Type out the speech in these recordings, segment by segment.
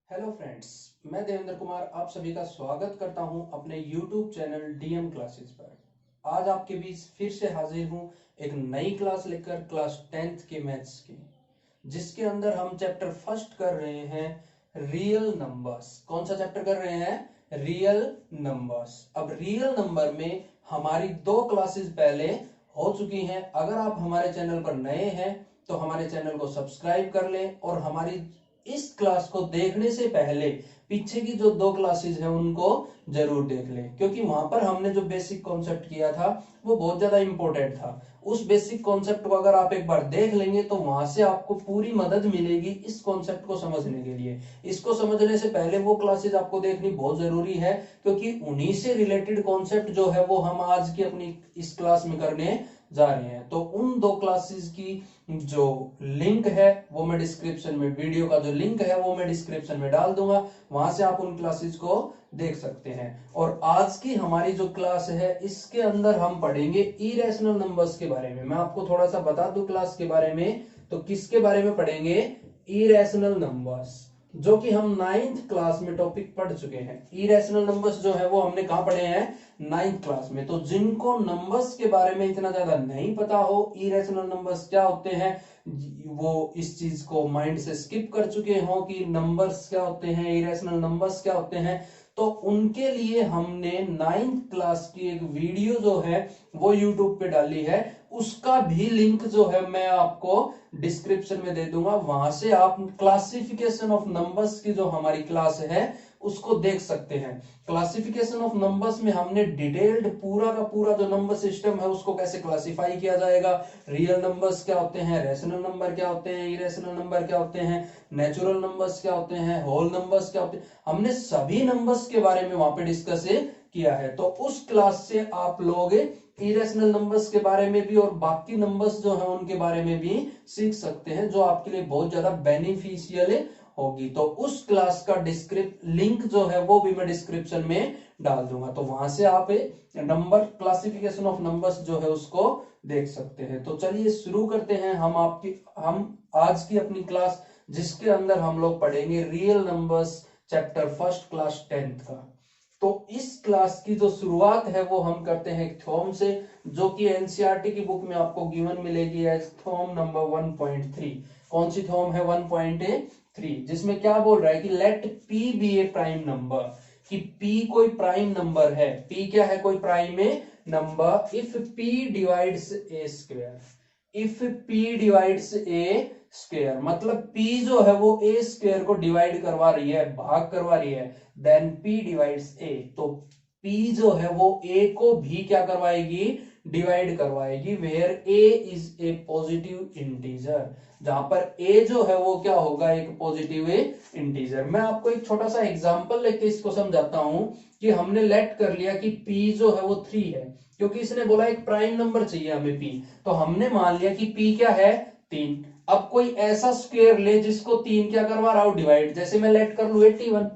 Hello friends, मैं देवेंद्र कुमार आप सभी का स्वागत करता हूं अपने YouTube चैनल डीएम क्लासेस पर। आज आपके बीच फिर से हाजिर हूं एक नई क्लास लेकर, क्लास 10th के मैथ्स की, जिसके अंदर हम चैप्टर फर्स्ट कर रहे हैं रियल नंबर्स। कौन सा चैप्टर कर रहे हैं? Real numbers. अब रियल नंबर में हमारी 2 क्लासेस पहले हो चुकी हैं। अगर आप हमारे चैनल पर नए हैं तो हमारे चैनल को सब्सक्राइब कर लें और हमारी इस क्लास को देखने से पहले पीछे की जो 2 क्लासेस हैं उनको जरूर देख लें, क्योंकि वहां पर हमने जो बेसिक कॉन्सेप्ट किया था वो बहुत ज्यादा इंपॉर्टेंट था। उस बेसिक कॉन्सेप्ट को अगर आप एक बार देख लेंगे तो वहां से आपको पूरी मदद मिलेगी इस कॉन्सेप्ट को समझने के लिए। इसको समझने से पहले वो क्लासेस आपको देखनी बहुत जरूरी है, क्योंकि उन्हीं से रिलेटेड कॉन्सेप्ट जो है वो हम आज की अपनी इस क्लास में करने जा रहे हैं। तो उन 2 क्लासेस की जो लिंक है वो मैं डिस्क्रिप्शन में, वीडियो का जो लिंक है वो मैं डिस्क्रिप्शन में डाल दूंगा, वहां से आप उन क्लासेस को देख सकते हैं। और आज की हमारी जो क्लास है इसके अंदर हम पढ़ेंगे इरेशनल नंबर्स के बारे में। मैं आपको थोड़ा सा बता दूं क्लास के बारे में, तो किसके बारे में पढ़ेंगे? इरेशनल नंबर्स, जो कि हम 9th क्लास में टॉपिक पढ़ चुके हैं। इरेशनल नंबर्स जो है वो हमने कहां पढ़े हैं? 9th क्लास में। तो जिनको नंबर्स के बारे में इतना ज्यादा नहीं पता हो, इरेशनल नंबर्स क्या होते हैं, वो इस चीज को माइंड से स्किप कर चुके हो कि नंबर्स क्या होते हैं, इरेशनल नंबर्स क्या होते हैं, तो उनके लिए हमने 9th क्लास की एक वीडियो जो है वो यूट्यूब पे डाली है। उसका भी लिंक जो है मैं आपको डिस्क्रिप्शन में दे दूंगा, वहां से आप क्लासिफिकेशन ऑफ नंबर्स की जो हमारी क्लास है उसको देख सकते हैं। क्लासिफिकेशन ऑफ नंबर्स में हमने डिटेल्ड पूरा का पूरा जो नंबर सिस्टम है उसको कैसे क्लासिफाई किया जाएगा, रियल नंबर्स क्या होते हैं, रैशनल नंबर क्या होते हैं, इरेशनल नंबर क्या होते हैं, नेचुरल नंबर्स क्या होते हैं, होल नंबर्स क्या होते हैं, हमने सभी नंबर्स के बारे में वहां पे डिस्कस किया है। तो उस क्लास से आप लोग इरेशनल नंबर्स के बारे में भी और बाकी नंबर्स जो है उनके बारे में भी सीख सकते हैं, जो आपके लिए बहुत ज्यादा बेनिफिशियल होगी। तो उस क्लास का लिंक जो है वो भी मैं डिस्क्रिप्शन में डाल दूंगा, तो वहां से आप नंबर क्लासिफिकेशन ऑफ नंबर्स जो है उसको देख सकते हैं। तो चलिए शुरू करते हैं हम आज की अपनी क्लास, जिसके अंदर हम लोग पढ़ेंगे real numbers chapter first, class 10th का। तो इस क्लास की जो शुरुआत है वो हम करते हैं एक थ्योरम से, जो कि एनसीईआरटी की बुक में आपको गिवन मिलेगी एज थ्योरम नंबर 1.3। कौन सी थ्योरम है? 1.3, जिसमें क्या बोल रहा है कि लेट पी बी ए प्राइम नंबर, कि पी कोई प्राइम नंबर है। पी क्या है? कोई prime number if P divides A square. If P divides A square मतलब पी जो है वो ए स्क्वायर को डिवाइड करवा रही है, भाग करवा रही है, देन पी डिवाइड्स ए। तो पी जो है वो ए को भी क्या करवाएगी? डिवाइड करवाएगी, where a is a positive integer, जहां पर ए जो है वो क्या होगा? एक पॉजिटिव इंटीजर। मैं आपको एक छोटा सा एग्जांपल लेके इसको समझाता हूं कि हमने लेट कर लिया कि पी जो है वो 3 है, क्योंकि इसने बोला एक प्राइम नंबर चाहिए हमें पी, तो हमने मान लिया कि पी क्या है? 3। अब कोई ऐसा स्क्वायर ले जिसको 3 क्या करवा रहा हो? डिवाइड। जैसे मैं लेट कर लू 81,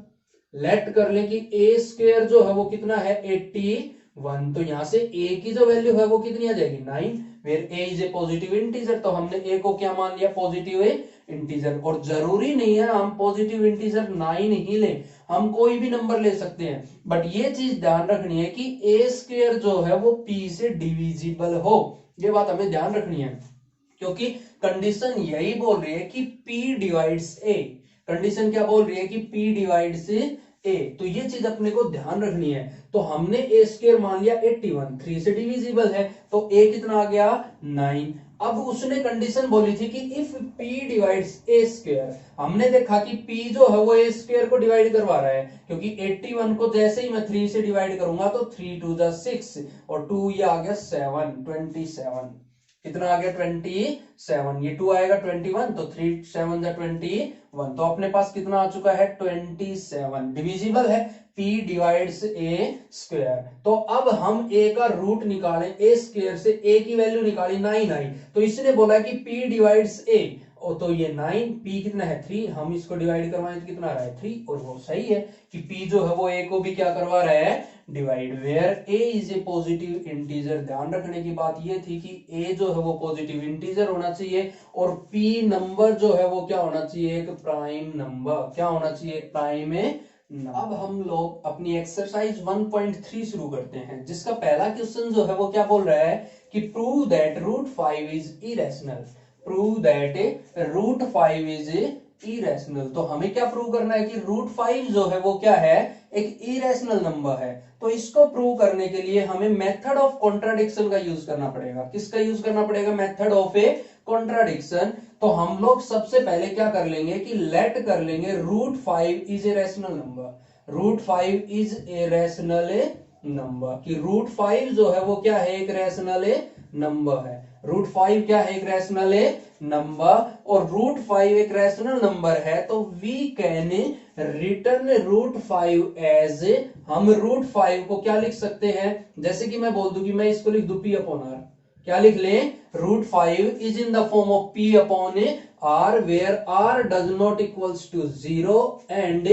लेट कर ले कि ए स्क्वायर जो है वो कितना है? 81। तो यहां से ए की जो वैल्यू है वो कितनी आ जाएगी? 9, where a is a positive integer. तो हमने ए को क्या मान लिया? Positive integer. और जरूरी नहीं है हम पॉजिटिव इंटीजर 9 ही लें, हम कोई भी नंबर ले सकते हैं, बट ये चीज ध्यान रखनी है कि ए स्क्वायर जो है वो पी से डिविजिबल हो। ये बात हमें ध्यान रखनी है, क्योंकि कंडीशन यही बोल रही है कि P डिवाइड्स A। कंडीशन क्या बोल रही है? कि P डिवाइड्स A। तो ये चीज अपने को ध्यान रखनी है। तो हमने A स्क्वायर मान लिया 81, 3 से डिविजिबल है, तो A कितना आ गया? 9। अब उसने कंडीशन बोली थी कि if P divides A square, हमने देखा कि P जो है वो A स्क्वायर को डिवाइड करवा रहा है, क्योंकि 81 को जैसे ही मैं 3 से डिवाइड करूंगा तो 3 2 6 और 2 ये आ गया 7, 27। कितना आ गया? 27। ये 2 आएगा 21, तो 3 7 21, तो अपने पास कितना आ चुका है? 27। डिविजिबल है, P डिवाइड्स A स्क्वायर। तो अब हम A का रूट निकालें, A स्क्वायर से A की वैल्यू निकाली 9 आई, तो इसने बोला कि P डिवाइड्स A, तो ये 9, p कितना है 3, हम इसको डिवाइड करवाएं तो कितना आ रहा है 3, और वो सही है कि p जो है वो a को भी क्या करवा रहा है divide, where a is a positive integer. ध्यान रखने की बात ये थी कि a जो है वो पॉजिटिव इंटीजर होना चाहिए और p नंबर जो है वो क्या होना चाहिए एक प्राइम नंबर, क्या होना चाहिए प्राइम है। अब हम लोग अपनी एक्सरसाइज 1.3 शुरू करते हैं, जिसका पहला क्वेश्चन जो है वो क्या बोल रहा है कि prove that root 5 is irrational. Prove that root 5 is irrational. तो हमें क्या प्रूव करना है कि रूट 5 जो है वो क्या है एक इरेशनल नंबर है। तो इसको प्रूव करने के लिए हमें मेथड ऑफ कॉन्ट्राडिक्शन का यूज करना पड़ेगा। किसका यूज करना पड़ेगा, मेथड ऑफ ए कॉन्ट्राडिक्शन। तो हम लोग सबसे पहले क्या कर लेंगे कि लेट कर लेंगे root 5 is a rational number. Root 5 is a rational number, कि रूट 5 जो है वो क्या है एक रैशनल नंबर है। रूट 5 क्या है एक रैशनल नंबर, और रूट 5 एक रैशनल नंबर है तो we can return root 5 as, हम रूट 5 को क्या लिख सकते हैं, जैसे कि मैं बोल दूं कि मैं इसको लिख दूं p अपॉन आर, क्या लिख ले root 5 is in the form of p upon r, where r does not equals to 0 and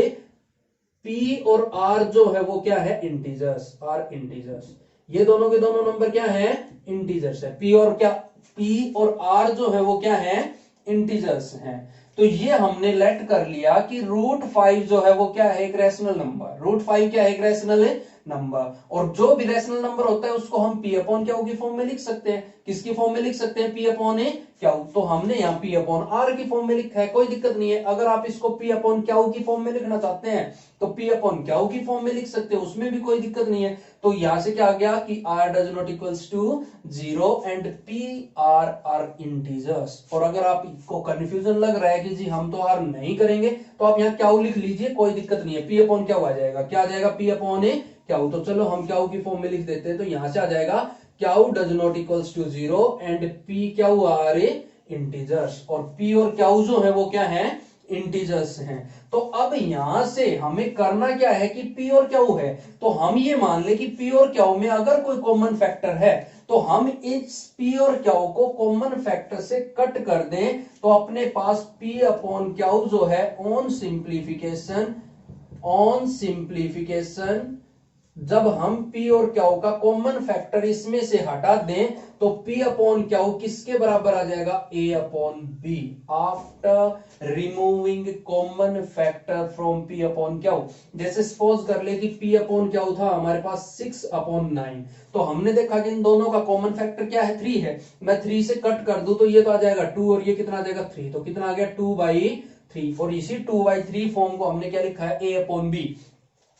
p और r जो है वो क्या है इंटीजर्स, r इंटीजर्स। ये दोनों के दोनों नंबर क्या है इंटीजर्स है, p और क्या p और r जो है वो क्या है इंटीजर्स हैं। तो ये हमने लेट कर लिया कि रूट 5 जो है वो क्या है एक रैशनल नंबर, रूट 5 क्या है एक रैशनल नंबर, और जो भी रैशनल नंबर होता है उसको हम p अपॉन क्या की फॉर्म में लिख सकते हैं। किसकी फॉर्म में लिख सकते हैं, p अपॉन क्या। तो हमने यहाँ p अपॉन r की फॉर्म में लिखा है, कोई दिक्कत नहीं है। अगर आप इसको p अपॉन क्या की फॉर्म में लिखना चाहते हैं तो p अपॉन क्या की फॉर्म में लिख सकते हैं, उसमें भी कोई दिक्कत नहीं है। तो यहां से क्या आ गया कि r does not equals to 0 and p are integers. और अगर आपको कंफ्यूजन लग रहा है कि जी हम तो r नहीं करेंगे तो आप यहाँ क्या लिख लीजिए, कोई दिक्कत नहीं है। p अपॉन क्या आ जाएगा, क्या आ जाएगा p अपॉन क्या। तो चलो हम क्या की फॉर्म में लिख देते हैं, तो यहां से आ जाएगा क्या does not equals to 0 and p क्या आर इंटीजर्स, और p और क्या जो है वो क्या है इंटीजर्स हैं। तो अब यहां से हमें करना क्या है कि p और क्या है, तो हम ये मान ले कि p और क्या में अगर कोई कॉमन फैक्टर है तो हम इस p और क्या को कॉमन फैक्टर से कट कर दें, तो अपने पास p अपॉन क्या जो है ऑन सिंप्लीफिकेशन जब हम p और क्या का कॉमन फैक्टर इसमें से हटा दें तो p अपॉन क्या किसके बराबर आ जाएगा a upon b, after removing common factor from p upon क्या। जैसे सपोज कर ले कि p अपॉन क्या था हमारे पास 6 अपॉन 9, तो हमने देखा कि इन दोनों का कॉमन फैक्टर क्या है 3 है। मैं 3 से कट कर दूं तो ये तो आ जाएगा 2 और ये कितना आ जाएगा 3, तो कितना आ गया 2/3, और इसी 2/3 फॉर्म को हमने क्या लिखा है a अपॉन b।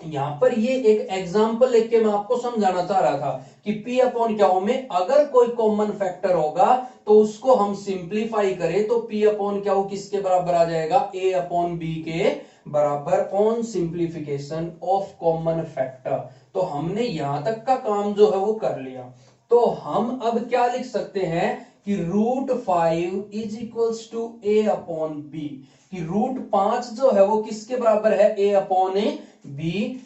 यहां पर ये एक एग्जांपल लेके मैं आपको समझाना चाह रहा था कि p अपॉन क्या में अगर कोई कॉमन फैक्टर होगा तो उसको हम सिंप्लीफाई करें तो p अपॉन क्या किसके बराबर आ जाएगा a अपॉन b के बराबर on simplification of common factor. तो हमने यहां तक का काम जो है वो कर लिया। तो हम अब क्या लिख सकते हैं कि root 5 is equals to a upon b, कि रूट 5 जो है वो किसके बराबर है a upon b,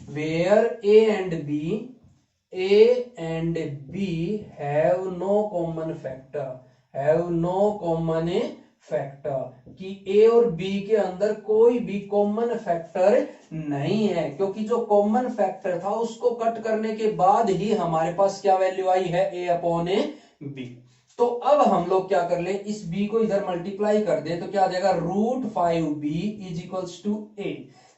where a and b have no common factor, कि a और b के अंदर कोई भी कॉमन फैक्टर नहीं है, क्योंकि जो कॉमन फैक्टर था उसको कट करने के बाद ही हमारे पास क्या वैल्यू आई है a अपॉन b। तो अब हम लोग क्या कर ले इस b को इधर मल्टीप्लाई कर दे तो क्या आ जाएगा root 5b is equals to a।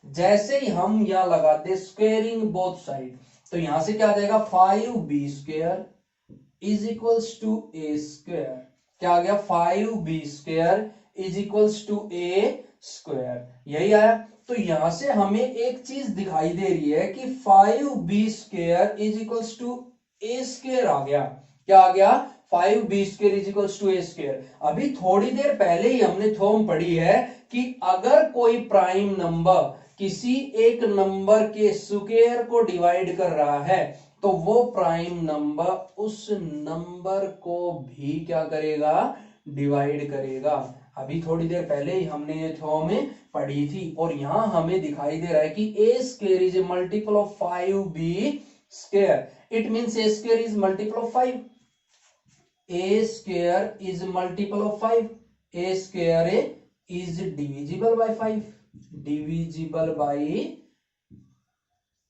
जैसे ही हम यहां लगाते स्क्वेयरिंग बोथ साइड तो यहां से क्या आ जाएगा 5b square is equals to a square. क्या आ गया 5b square is equals to a square, यही आया। तो यहां से हमें एक चीज दिखाई दे रही है कि 5b square is equals to a square आ गया। क्या आ गया 5b square is equals to a square. अभी थोड़ी देर पहले ही हमने थ्योरम पढ़ी है कि अगर कोई प्राइम नंबर किसी एक नंबर के स्क्वायर को डिवाइड कर रहा है तो वो प्राइम नंबर उस नंबर को भी क्या करेगा डिवाइड करेगा। अभी थोड़ी देर पहले ही हमने ये थ्योरम पढ़ी थी और यहां हमें दिखाई दे रहा है कि a square is a multiple of 5b square, it means a square is multiple of 5, a square is multiple of 5, A square is divisible by 5, divisible by,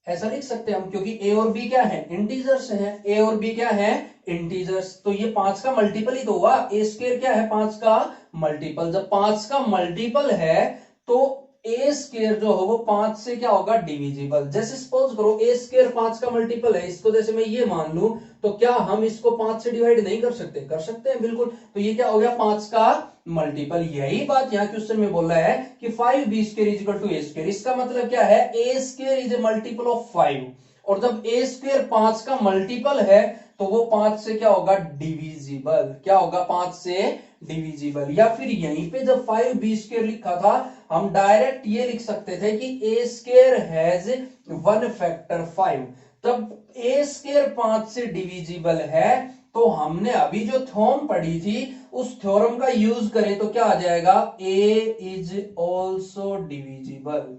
ऐसा लिख सकते हैं हम, क्योंकि ए और बी क्या है, इंटीजर्स हैं। ए और बी क्या है, इंटीजर्स। तो ये 5 का मल्टीपल ही तो हुआ। ए स्क्वायर क्या है, 5 का मल्टीपल। जब 5 का मल्टीपल है तो ए स्क्वायर जो हो वो 5 से क्या होगा, डिविजिबल। जैसे सपोज करो ए स्क्वायर 5 का मल्टीपल है, इसको जैसे मैं ये मान लूं, तो क्या हम इसको 5 से डिवाइड नहीं कर सकते, कर सकते हैं बिल्कुल। तो ये क्या हो गया, 5 का मल्टीपल। यही बात यहाँ क्वेश्चन में बोल रहा है कि 5b square is equal to a square. इसका मतलब क्या है, a square is a multiple of 5, और जब ए स्क्वायर 5 का मल्टीपल है तो वो 5 से क्या होगा, डिविजिबल। क्या होगा, 5 से डिविजिबल। या फिर यहीं पे जब 5b स्क्वायर लिखा था, हम डायरेक्ट ये लिख सकते थे कि ए स्क्वायर हैज वन फैक्टर 5। तब ए स्क्वायर 5 से डिविजिबल है, तो हमने अभी जो थ्योरम पढ़ी थी उस थ्योरम का यूज करें तो क्या आ जाएगा, a is also divisible,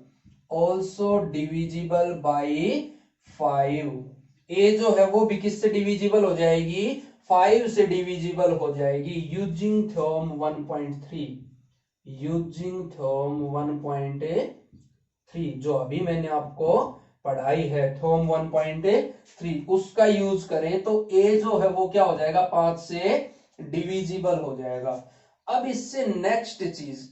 also divisible by 5। A जो है वो भी किससे डिविजिबल हो जाएगी, 5 से डिविजिबल हो जाएगी, यूजिंग थ्योरम 1.3, यूजिंग थ्योरम 1.3 जो अभी मैंने आपको पढ़ाई है, थ्योरम 1.3, उसका यूज करें तो ए जो है वो क्या हो जाएगा, 5 से डिविजिबल हो जाएगा। अब इससे नेक्स्ट चीज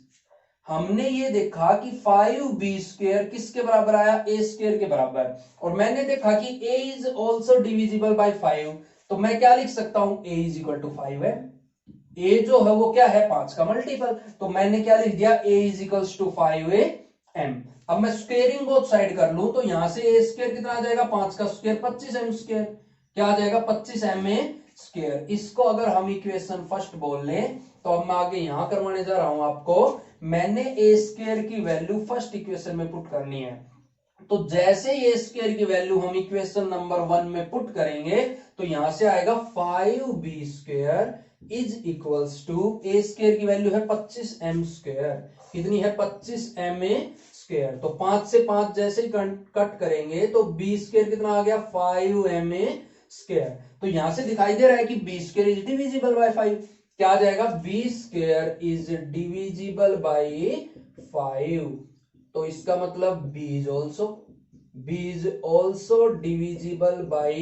हमने ये देखा कि 5b स्क्वायर किसके बराबर आया, ए स्क्वायर के बराबर, और मैंने देखा कि a is also divisible by 5, तो मैं क्या लिख सकता हूं, a इज इक्वल टू 5 है। a जो है वो क्या है, 5 का मल्टीपल, तो मैंने क्या लिख दिया, a is equal to 5m। अब मैं स्क्वेयरिंग बोथ साइड कर लूं तो यहां से a स्क्वायर कितना आ जाएगा, 5 का स्क्वायर 25m स्क्वायर, क्या आ जाएगा, 25m स्क्वायर। इसको अगर हम इक्वेशन फर्स्ट बोल लें तो अब मैं आगे यहां करवाने जा रहा हूं आपको, मैंने ए स्क्वायर की वैल्यू फर्स्ट इक्वेशन में पुट करनी है। तो जैसे ए स्क्वायर की वैल्यू हम इक्वेशन नंबर 1 में पुट करेंगे तो यहां से आएगा 5b square is equals to, a square की वैल्यू है 25m स्क्वायर, कितनी है, 25m स्क्वायर। तो 5 से 5 जैसे ही कट करेंगे तो b स्क्वायर कितना आ गया, 5m स्क्वायर। तो यहां से दिखाई दे रहा है कि b square is divisible by 5, क्या आ जाएगा, b square is divisible by 5। तो इसका मतलब b is also divisible by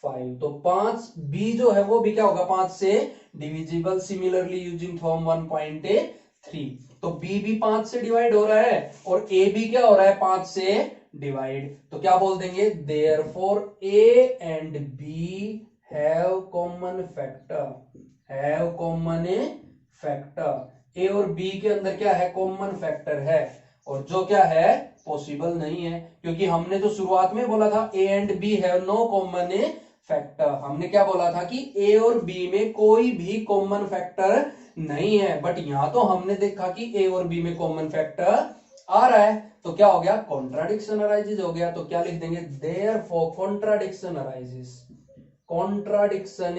5। तो 5b जो है वो भी क्या होगा, 5 से डिविजिबल। सिमिलरली यूजिंग थ्योरम 1.3, तो b भी 5 से डिवाइड हो रहा है और a भी क्या हो रहा है, 5 से डिवाइड। तो क्या बोल देंगे, therefore a and b have common factor, have common factor. A और बी के अंदर क्या है, कॉमन फैक्टर है, और जो क्या है, पॉसिबल नहीं है, क्योंकि हमने तो शुरुआत में बोला था a and b have no common factor. हमने क्या बोला था कि ए और बी में कोई भी कॉमन फैक्टर नहीं है, बट यहां तो हमने देखा कि ए और बी में कॉमन फैक्टर आ रहा है, तो क्या हो गया, कॉन्ट्राडिक्शन अराइजेस हो गया। तो क्या लिख देंगे, therefore contradiction arises, contradiction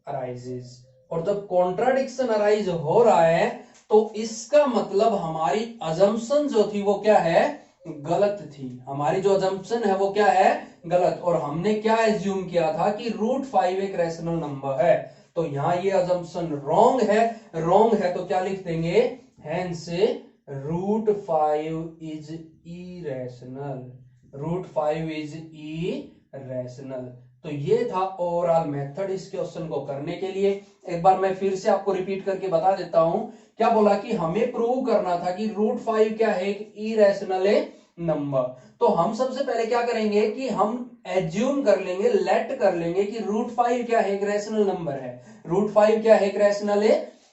arises. और जब कॉन्ट्राडिक्शन अराइज हो रहा है तो इसका मतलब हमारी अजम्पशन जो थी वो क्या है, गलत थी। हमारी जो अजम्पशन है वो क्या है, गलत। और हमने क्या एज्यूम किया था कि √5 एक रैशनल नंबर है, तो यहां ये अजम्पशन रॉन्ग है। रॉन्ग है तो क्या लिख देंगे, hence √5 is irrational, √5 is irrational. तो ये था ओवरऑल मेथड इस क्वेश्चन को करने के लिए। एक बार मैं फिर से आपको रिपीट करके बता देता हूं, क्या बोला कि हमें प्रूव करना था कि √5 क्या है, एक इरेशनल नंबर। तो हम सबसे पहले क्या करेंगे कि हम एज्यूम कर लेंगे, लेट कर लेंगे कि √5 क्या है, एक रैशनल नंबर है। √5 क्या है, एक रैशनल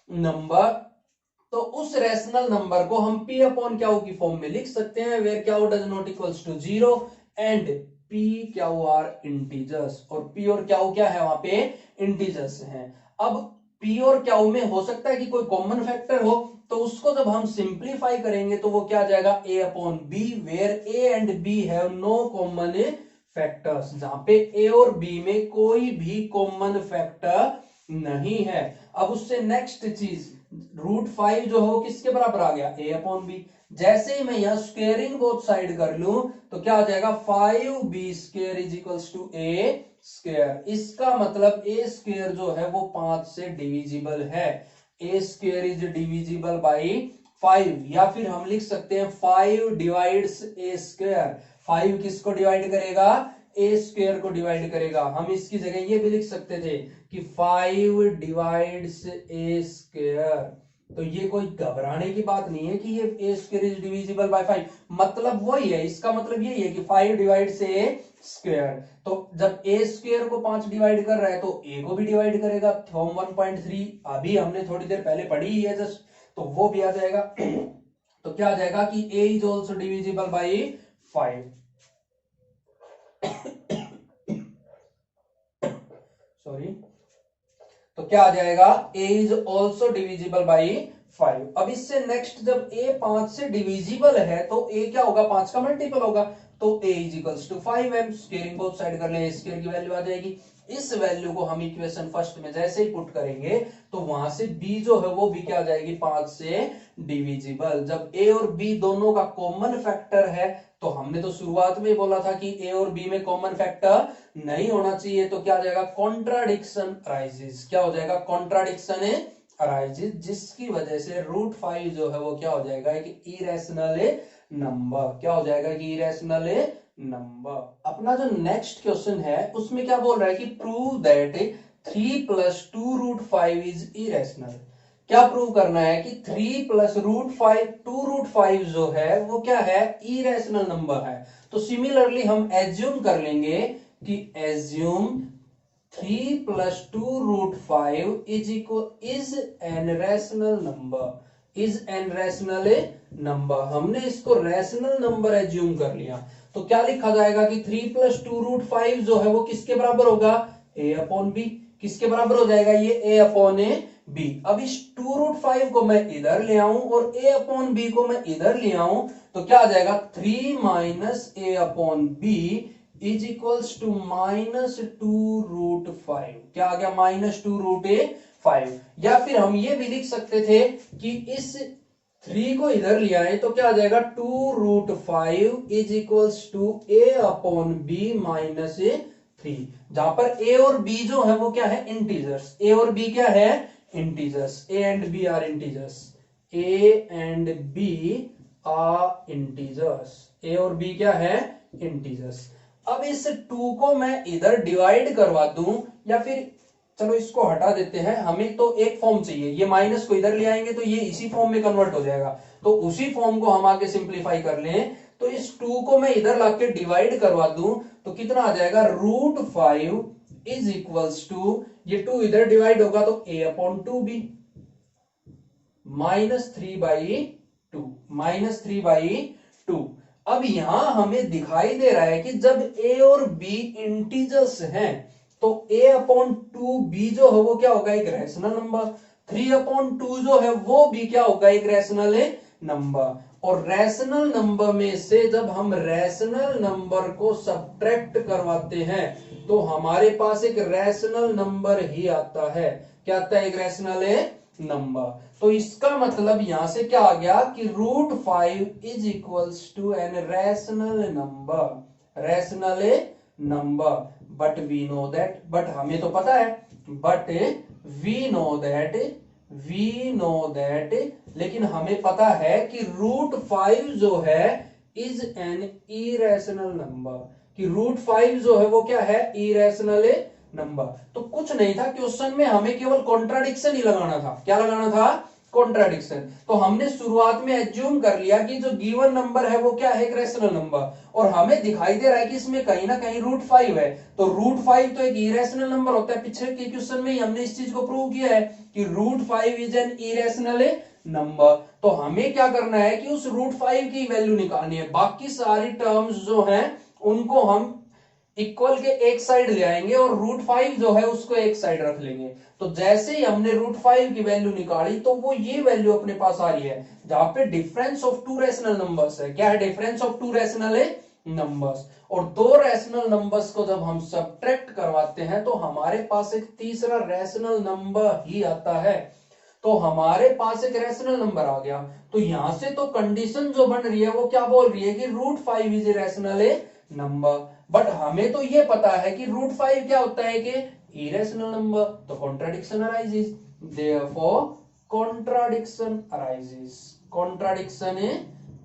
नंबर। तो उस रैशनल नंबर को हम p अपॉन क्यू की फॉर्म में लिख सकते हैं, where q does not equals to 0 and p q are integers. और p और क्यू क्या है, वहां पे इंटीजर्स हैं। अब p और क्यू में हो सकता है कि कोई कॉमन फैक्टर हो, तो उसको जब हम सिंप्लीफाई करेंगे तो वो क्या आ जाएगा, a upon b, where a and b have no common factors. जहां पे a और b में कोई भी कॉमन फैक्टर नहीं है। अब उससे नेक्स्ट चीज, √5 जो है वो किसके बराबर आ गया, a अपॉन b। जैसे ही मैं यहां स्क्वेयरिंग बोथ साइड कर लूं तो क्या हो जाएगा 5b square is equals to a square. इसका मतलब a स्क्वेयर जो है वो 5 से डिविजिबल है। a square is divisible by 5, या फिर हम लिख सकते हैं 5 डिवाइड्स a स्क्वेयर। 5 किसको डिवाइड करेगा? a स्क्वेयर को डिवाइड करेगा। हम इसकी जगह ये भी लिख सकते थे कि 5 डिवाइड्स a स्क्वेयर। तो ये कोई घबराने की बात नहीं है कि ये ए स्क्वायर इज डिविजिबल बाय 5, मतलब वही है। इसका मतलब यही है कि 5 डिवाइड से ए स्क्वायर। तो जब ए स्क्वायर को 5 डिवाइड कर रहा है तो ए को भी डिवाइड करेगा। थ्योरम 1.3 अभी हमने थोड़ी देर पहले पढ़ी ही है जस्ट, तो वो भी आ जाएगा। तो क्या आ जाएगा कि a is also divisible by 5। Sorry, तो क्या आ जाएगा a is also divisible by 5। अब इससे नेक्स्ट जब a 5 से डिविजिबल है तो a क्या होगा? 5 का मल्टीपल होगा, तो a is equals to 5m। Squaring both side कर ले, स्क्वेयर की वैल्यू आ जाएगी। इस वैल्यू को हम इक्वेशन फर्स्ट में जैसे ही पुट करेंगे तो वहां से b जो है वो भी क्या आ जाएगी? 5 से डिविजिबल। जब a और b दोनों का कॉमन फैक्टर है, तो हमने तो शुरुआत में बोला था कि a और b में कॉमन फैक्टर नहीं होना चाहिए, तो क्या आ जाएगा? Contradiction arises. क्या हो जाएगा? कॉन्ट्राडिक्शन अराइजेस, जिसकी वजह से √5 जो है वो क्या हो जाएगा? एक इरेशनल नंबर। क्या हो जाएगा? कि इरेशनल नंबर। अपना जो नेक्स्ट क्वेश्चन है उसमें क्या बोल रहा है कि प्रूव दैट 3 + 2√5 इज इरेशनल। क्या प्रूव करना है कि 3 + √5 2√5 जो है वो क्या है? इरेशनल नंबर है। तो सिमिलरली हम एज्यूम कर लेंगे कि assume 3 + 2√5 is an rational number. Is an rational number. हमने इसको रैशनल नंबर एज्यूम कर लिया, तो क्या लिखा जाएगा कि 3 + 2√5 जो है वो किसके बराबर होगा? a/b। किसके बराबर हो जाएगा ये? a/b। अब इस 2√5 को मैं इधर ले आऊं और a/b को मैं इधर ले आऊं तो क्या आ जाएगा? 3 - a/b इज इक्वल्स टू -2√5। क्या आ गया? -2√5। या फिर हम ये भी लिख सकते थे कि इस 3 को इधर ले आए तो क्या आ जाएगा? 2√5 इज इक्वल्स टू a/b -3। जहां पर a और b जो है वो क्या है? इंटीजर्स। a और b क्या है? Integers. a and b are integers. a and b are integers. a और b क्या है? इंटीजर्स। अब इस 2 को मैं इधर डिवाइड करवा दूं, या फिर चलो इसको हटा देते हैं, हमें तो एक फॉर्म चाहिए। ये माइनस को इधर ले आएंगे तो ये इसी फॉर्म में कन्वर्ट हो जाएगा, तो उसी फॉर्म को हम आगे सिंप्लीफाई कर लें। तो इस 2 को मैं इधर लाके डिवाइड करवा दूं तो कितना आ जाएगा? √5 इज इक्वल्स टू, ये 2 इधर डिवाइड होगा तो a/2b -3/2 -3/2। अब यहां हमें दिखाई दे रहा है कि जब a और b इंटीजर्स हैं तो a/2b जो है वो क्या होगा? एक रैशनल नंबर। 3/2 जो है वो भी क्या होगा? एक रैशनल नंबर। और रैशनल नंबर में से जब हम रैशनल नंबर को सब्ट्रैक्ट करवाते हैं तो हमारे पास एक रैशनल नंबर ही आता है। क्या आता है? एक रैशनल नंबर। तो इसका मतलब यहां से क्या आ गया कि √5 is equals to an rational number. Rational number. But we know that, but हमें तो पता है, बट वी नो दैट, लेकिन हमें पता है कि √5 जो है इज एन इरेशनल नंबर। कि √5 जो है वो क्या है? Irrational number. तो कुछ नहीं था क्वेश्चन में, हमें केवल कॉन्ट्राडिक्शन ही लगाना था। क्या लगाना था? कॉन्ट्राडिक्शन। तो हमने शुरुआत में एज्यूम कर लिया कि जो गिवन नंबर है वो क्या है? एक रैशनल नंबर। और हमें दिखाई दे रहा है कि इसमें कहीं ना कहीं √5 है, तो √5 तो एक इरेशनल नंबर होता है। पिछले के क्वेश्चन में ही हमने इस चीज को प्रूव किया है कि √5 इज एन इरेशनल नंबर। तो हमें क्या करना है कि उस √5 की वैल्यू निकालनी है। बाकी सारी टर्म्स जो हैं उनको हम इक्वल के एक साइड ले आएंगे और √5 जो है उसको एक साइड रख लेंगे। तो जैसे ही हमने √5 की वैल्यू निकाली तो वो ये वैल्यू अपने पास आ रही है जहां पे डिफरेंस ऑफ 2 रैशनल नंबर्स है। क्या है? Difference of 2 rational numbers. और 2 रैशनल नंबर्स को जब हम सब्ट्रैक्ट करवाते हैं तो हमारे पास एक तीसरा रैशनल नंबर ही आता है। तो हमारे पास एक रैशनल नंबर आ गया। तो यहां से तो कंडीशन जो बन रही है वो क्या बोल रही है कि √5 is a rational number. But हमें तो ये पता है कि √5 क्या होता है कि इरेशनल नंबर। तो contradiction arises, therefore contradiction arises, contradiction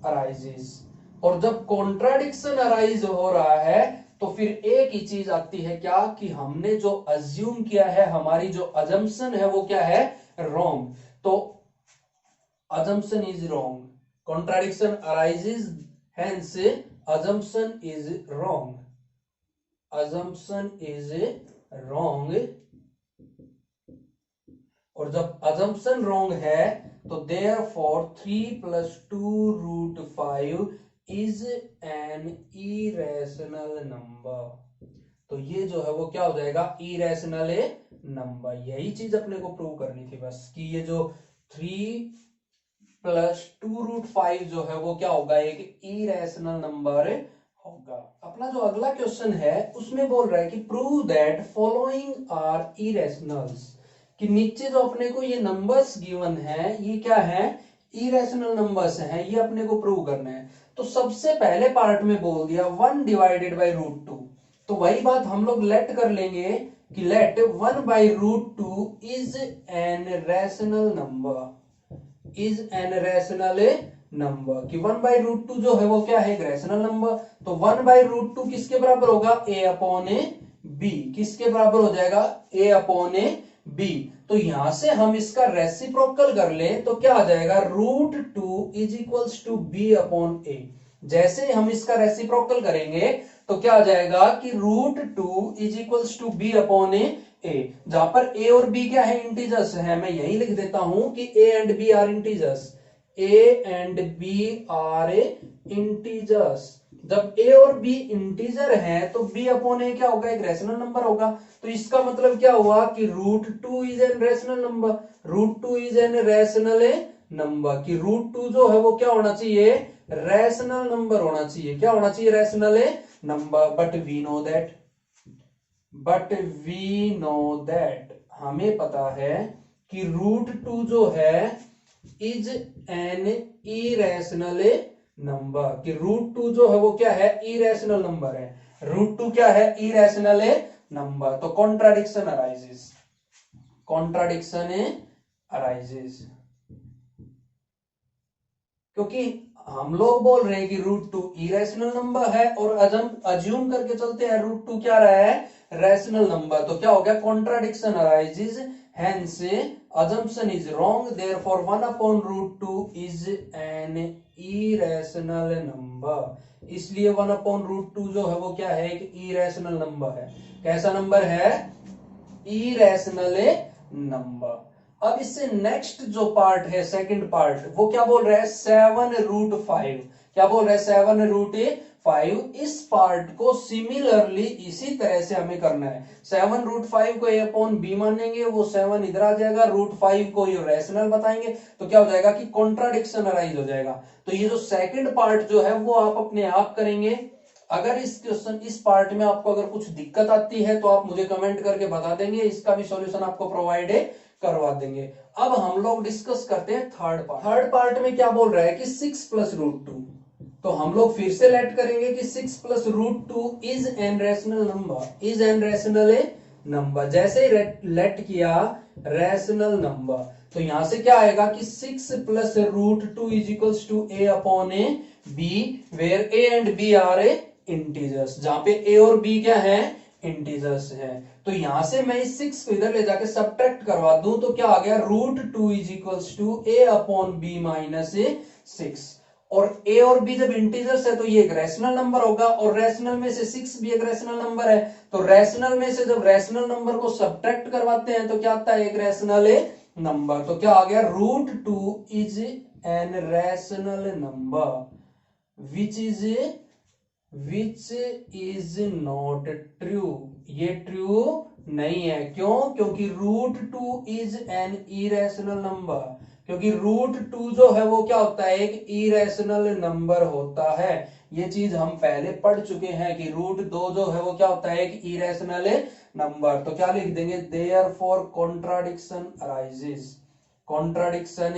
arises. और जब कॉन्ट्राडिक्शन अराइज हो रहा है तो फिर एक ही चीज आती है क्या कि हमने जो अज्यूम किया है, हमारी जो अजम्पशन है वो क्या है, रॉन्ग। तो assumption is wrong, contradiction arises, hence assumption is wrong, assumption is wrong। और जब assumption wrong है तो therefore 3 + 2√5 is an irrational number। तो ये जो है वो क्या हो जाएगा, इरेशनल नंबर। यही चीज अपने को प्रूव करनी थी बस, कि ये जो 3 + 2√5 जो है वो क्या होगा, एक इरेशनल नंबर होगा। अपना जो अगला क्वेश्चन है उसमें बोल रहा है कि prove that following are irrationals, कि नीचे जो अपने को ये नंबर्स गिवन है ये क्या है, इरेशनल नंबर्स हैं, ये अपने को प्रूव करना है। तो सबसे पहले पार्ट में बोल दिया 1/√2। तो वही बात हम लोग लेट कर लेंगे कि let 1/√2 is an rational number, is an rational number, कि 1/√2 जो है वो क्या है, एक रैशनल नंबर। तो 1/√2 किसके बराबर होगा, a/b, किसके बराबर हो जाएगा, a/b। तो यहां से हम इसका रेसिप्रोकल कर ले तो क्या आ जाएगा, √2 = b/a। जैसे हम इसका रेसिप्रोकल करेंगे तो क्या आ जाएगा कि √2 = b/a। जहां पर a और b क्या है, इंटीजर्स है। मैं यही लिख देता हूं कि a and b are integers, a and b are integers. जब a और b इंटीजर है तो b/a क्या होगा, एक रैशनल नंबर होगा। तो इसका मतलब क्या हुआ कि √2 is an rational number, √2 is an rational number, कि √2 जो है वो क्या होना चाहिए, रैशनल नंबर होना चाहिए। क्या होना चाहिए, rational number. But we know that, हमें पता है कि √2 जो है इज एन इरेशनल नंबर, कि √2 जो है वो क्या है, इरेशनल नंबर है। √2 क्या है, इरेशनल नंबर। तो कॉन्ट्राडिक्शन अराइजेस, कॉन्ट्राडिक्शन अराइजेस, क्योंकि हम लोग बोल रहे हैं कि √2 इरेशनल नंबर है और अज्यूम करके चलते हैं √2 क्या रहा है, रैशनल नंबर। तो क्या हो गया, contradiction arises, hence assumption is wrong, therefore 1/√2 is an irrational number। इसलिए 1/√2 जो है वो क्या है, एक इरेशनल नंबर है। कैसा नंबर है, इरेशनल नंबर। अब इससे नेक्स्ट जो पार्ट है, सेकंड पार्ट, वो क्या बोल रहा है, 7√5। क्या बोल रहा है, 7√5। इस पार्ट को सिमिलरली इसी तरह से हमें करना है। 7√5 को a/b मानेंगे, वो 7 इधर आ जाएगा, √5 को ये रैशनल बताएंगे, तो क्या हो जाएगा कि कॉन्ट्राडिक्शन अराइज हो जाएगा। तो ये जो सेकंड पार्ट जो है वो आप अपने आप करेंगे। अगर इस क्वेश्चन, इस पार्ट में आपको अगर कुछ दिक्कत आती है तो आप मुझे कमेंट करके बता देंगे, इसका भी सॉल्यूशन आपको प्रोवाइड करवा देंगे। अब हम लोग डिस्कस करते हैं थर्ड पार्ट। थर्ड पार्ट में क्या बोल रहा है कि 6 + √2। तो हम लोग फिर से लेट करेंगे कि 6 + √2 is an rational number, is an rational number. जैसे ही लेट किया रैशनल नंबर, तो यहां से क्या आएगा कि 6 + √2 = a/b, where a and b are integers, जहां पे a और b क्या है, इंटीजर्स है। तो यहां से मैं इस 6 को इधर ले जाके सब्ट्रैक्ट करवा दूं तो क्या आ गया, √2 = a/b - 6। और a और b जब इंटीजर्स है तो ये एक रैशनल नंबर होगा, और रैशनल में से 6 भी एक रैशनल नंबर है। तो रैशनल में से जब रैशनल नंबर को सब्ट्रैक्ट करवाते हैं तो क्या आता है, एक रैशनल नंबर। तो क्या आ गया, √2 is an rational number which is not true. ये ट्रू नहीं है, क्यों, क्योंकि √2 इज एन इरेशनल नंबर, क्योंकि √2 जो है वो क्या होता है, एक इरेशनल नंबर होता है। ये चीज हम पहले पढ़ चुके हैं कि √2 जो है वो क्या होता है, एक इरेशनल नंबर। तो क्या लिख देंगे, therefore contradiction arises, contradiction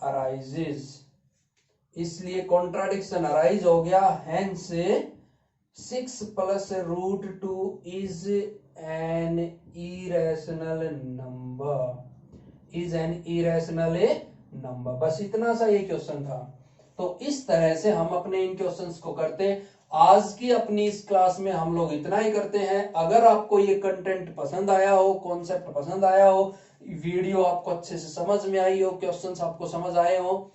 arises, इसलिए कॉन्ट्राडिक्शन अराइज हो गया। Hence 6 plus root 2 is an irrational number, is an irrational number. बस इतना सा ये क्वेश्चन था। तो इस तरह से हम अपने इन क्वेश्चंस को करते। आज की अपनी इस क्लास में हम लोग इतना ही करते हैं। अगर आपको ये कंटेंट पसंद आया हो, कॉन्सेप्ट पसंद आया हो, वीडियो आपको अच्छे से समझ में आई हो, क्वेश्चंस आपको समझ आए हो,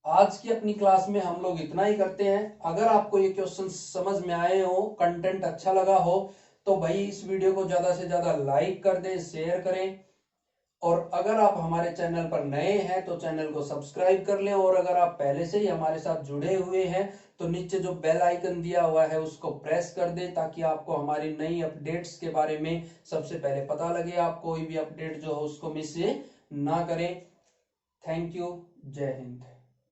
आज की अपनी क्लास में हम लोग इतना ही करते हैं। अगर आपको ये क्वेश्चन समझ में आए हो, कंटेंट अच्छा लगा हो, तो भाई इस वीडियो को ज्यादा से ज्यादा लाइक कर दें, शेयर करें। और अगर आप हमारे चैनल पर नए हैं तो चैनल को सब्सक्राइब कर लें। और अगर आप पहले से ही हमारे साथ जुड़े हुए हैं तो नीचे जो बेल आइकन दिया हुआ है उसको प्रेस कर दें, ताकि आपको हमारी नई अपडेट्स के बारे में सबसे पहले पता लगे। आप कोई भी अपडेट जो हो उसको मिस ना करें। Thank you. जय हिंद।